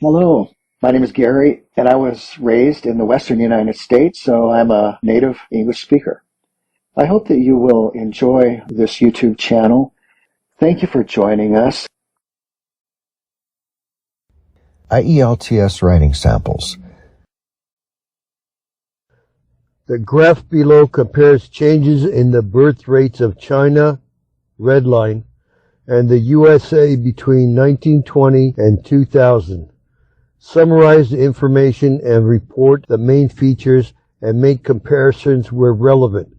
Hello, my name is Gary, and I was raised in the Western United States, so I'm a native English speaker. I hope that you will enjoy this YouTube channel. Thank you for joining us. IELTS writing samples. The graph below compares changes in the birth rates of China, red line, and the USA between 1920 and 2000. Summarize the information and report the main features and make comparisons where relevant.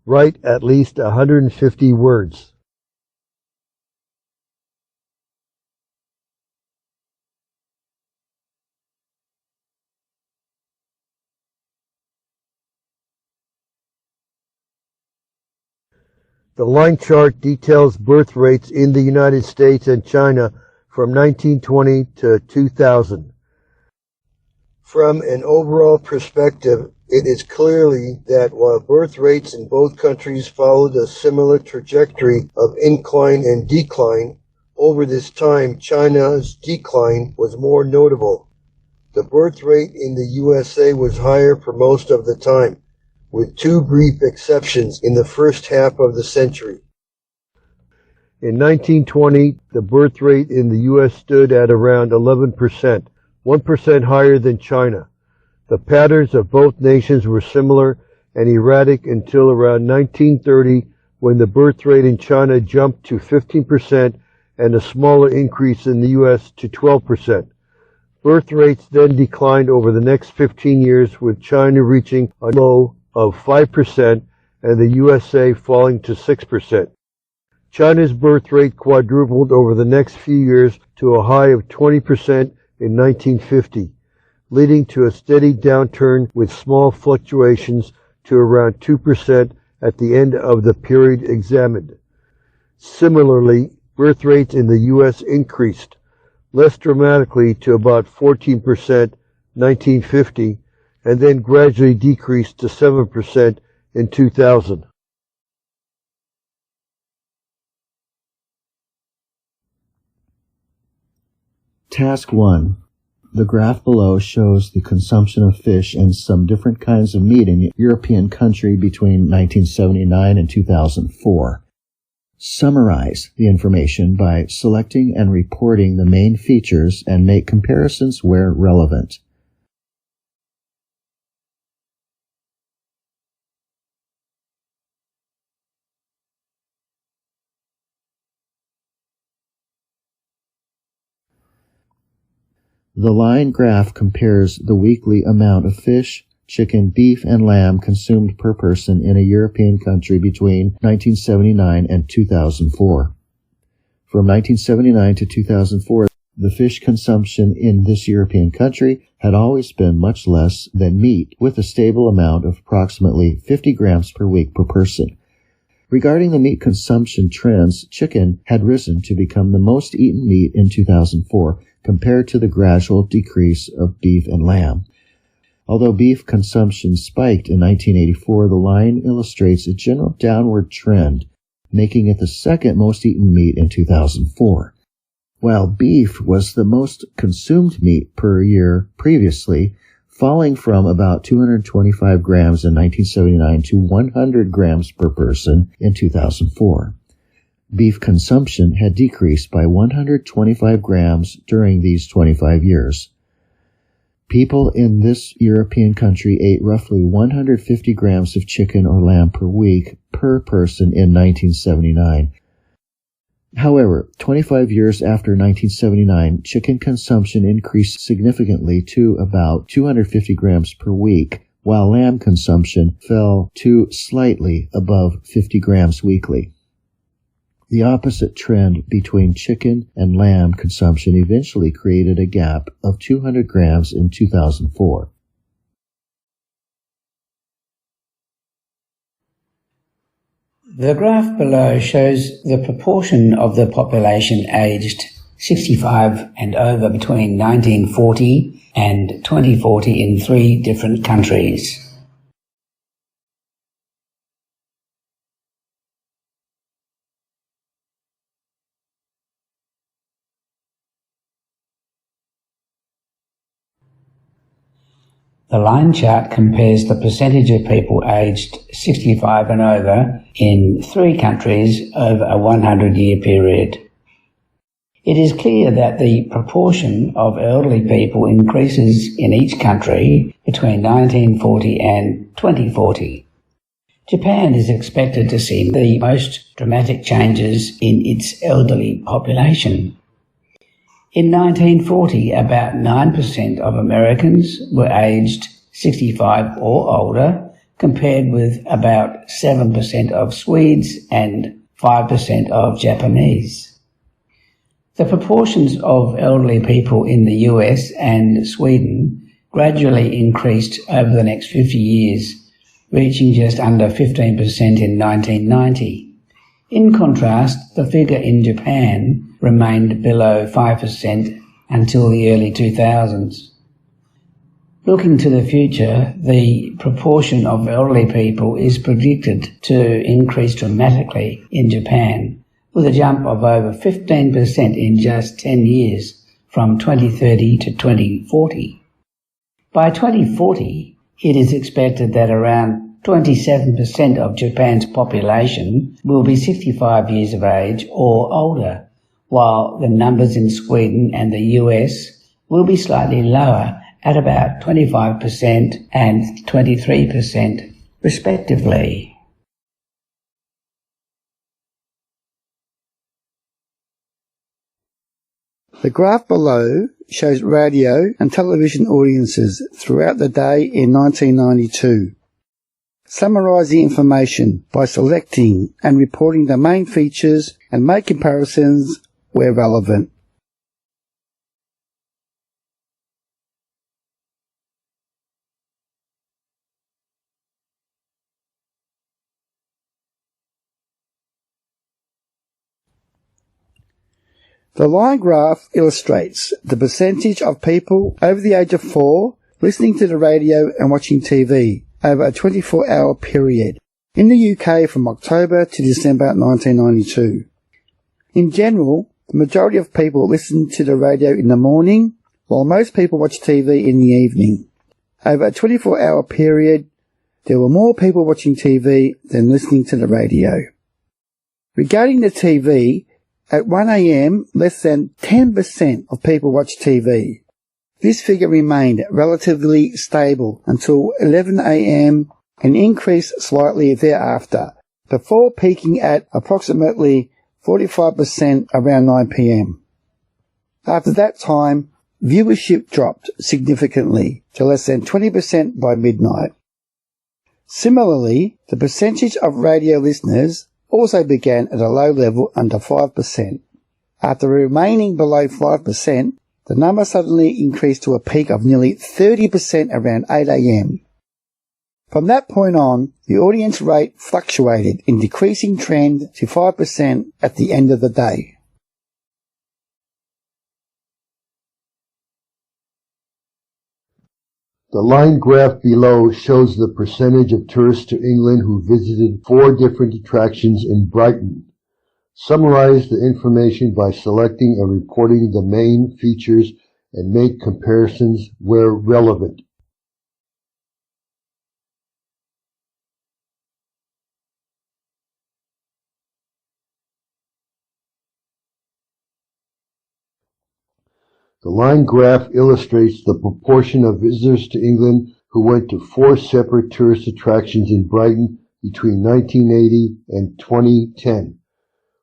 Write at least 150 words. The line chart details birth rates in the United States and China from 1920 to 2000. From an overall perspective, it is clearly that while birth rates in both countries followed a similar trajectory of incline and decline, over this time China's decline was more notable. The birth rate in the USA was higher for most of the time, with two brief exceptions in the first half of the century. In 1920, the birth rate in the U.S. stood at around 11%, 1% higher than China. The patterns of both nations were similar and erratic until around 1930, when the birth rate in China jumped to 15% and a smaller increase in the U.S. to 12%. Birth rates then declined over the next 15 years, with China reaching a low of 5% and the USA falling to 6%. China's birth rate quadrupled over the next few years to a high of 20% in 1950, leading to a steady downturn with small fluctuations to around 2% at the end of the period examined. Similarly, birth rates in the U.S. increased, less dramatically to about 14% 1950, and then gradually decreased to 7% in 2000. Task 1. The graph below shows the consumption of fish and some different kinds of meat in a European country between 1979 and 2004. Summarize the information by selecting and reporting the main features and make comparisons where relevant. The line graph compares the weekly amount of fish, chicken, beef, and lamb consumed per person in a European country between 1979 and 2004. From 1979 to 2004, the fish consumption in this European country had always been much less than meat, with a stable amount of approximately 50 grams per week per person. Regarding the meat consumption trends, chicken had risen to become the most eaten meat in 2004, compared to the gradual decrease of beef and lamb. Although beef consumption spiked in 1984, the line illustrates a general downward trend, making it the second most eaten meat in 2004. While beef was the most consumed meat per year previously, falling from about 225 grams in 1979 to 100 grams per person in 2004. Beef consumption had decreased by 125 grams during these 25 years. People in this European country ate roughly 150 grams of chicken or lamb per week per person in 1979. However, 25 years after 1979, chicken consumption increased significantly to about 250 grams per week, while lamb consumption fell to slightly above 50 grams weekly. The opposite trend between chicken and lamb consumption eventually created a gap of 200 grams in 2004. The graph below shows the proportion of the population aged 65 and over between 1940 and 2040 in 3 different countries. The line chart compares the percentage of people aged 65 and over in 3 countries over a 100-year period. It is clear that the proportion of elderly people increases in each country between 1940 and 2040. Japan is expected to see the most dramatic changes in its elderly population. In 1940, about 9% of Americans were aged 65 or older, compared with about 7% of Swedes and 5% of Japanese. The proportions of elderly people in the US and Sweden gradually increased over the next 50 years, reaching just under 15% in 1990. In contrast, the figure in Japan remained below 5% until the early 2000s. Looking to the future, the proportion of elderly people is predicted to increase dramatically in Japan, with a jump of over 15% in just 10 years, from 2030 to 2040. By 2040, it is expected that around 27% of Japan's population will be 65 years of age or older, while the numbers in Sweden and the US will be slightly lower at about 25% and 23% respectively. The graph below shows radio and television audiences throughout the day in 1992. Summarise the information by selecting and reporting the main features and make comparisons where relevant. The line graph illustrates the percentage of people over the age of 4 listening to the radio and watching TV over a 24-hour period in the UK from October to December 1992. In general, the majority of people listen to the radio in the morning, while most people watch TV in the evening. Over a 24-hour period, there were more people watching TV than listening to the radio. Regarding the TV, at 1 a.m., less than 10% of people watched TV. This figure remained relatively stable until 11 a.m. and increased slightly thereafter, before peaking at approximately 45% around 9 p.m. After that time, viewership dropped significantly to less than 20% by midnight. Similarly, the percentage of radio listeners also began at a low level under 5%. After remaining below 5%, the number suddenly increased to a peak of nearly 30% around 8 a.m. From that point on, the audience rate fluctuated in decreasing trend to 5% at the end of the day. The line graph below shows the percentage of tourists to England who visited 4 different attractions in Brighton. Summarize the information by selecting and reporting the main features and make comparisons where relevant. The line graph illustrates the proportion of visitors to England who went to 4 separate tourist attractions in Brighton between 1980 and 2010.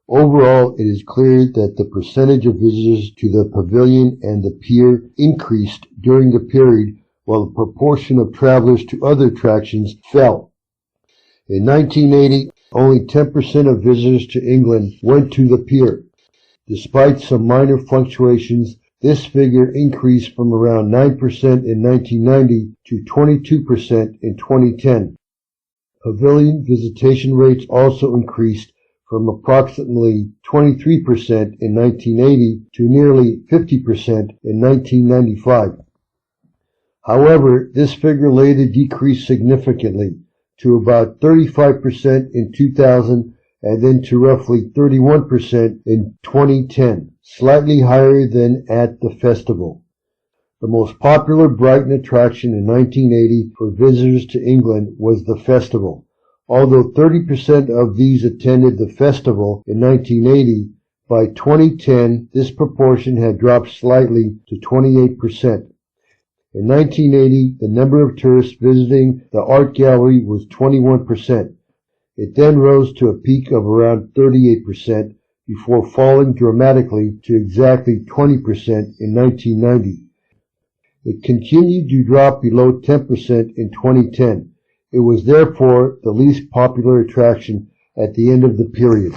Overall, it is clear that the percentage of visitors to the pavilion and the pier increased during the period, while the proportion of travelers to other attractions fell. In 1980, only 10% of visitors to England went to the pier. Despite some minor fluctuations, this figure increased from around 9% in 1990 to 22% in 2010. Pavilion visitation rates also increased from approximately 23% in 1980 to nearly 50% in 1995. However, this figure later decreased significantly to about 35% in 2000 and then to roughly 31% in 2010, slightly higher than at the festival. The most popular Brighton attraction in 1980 for visitors to England was the festival. Although 30% of these attended the festival in 1980, by 2010 this proportion had dropped slightly to 28%. In 1980, the number of tourists visiting the art gallery was 21%. It then rose to a peak of around 38% before falling dramatically to exactly 20% in 1990. It continued to drop below 10% in 2010. It was therefore the least popular attraction at the end of the period.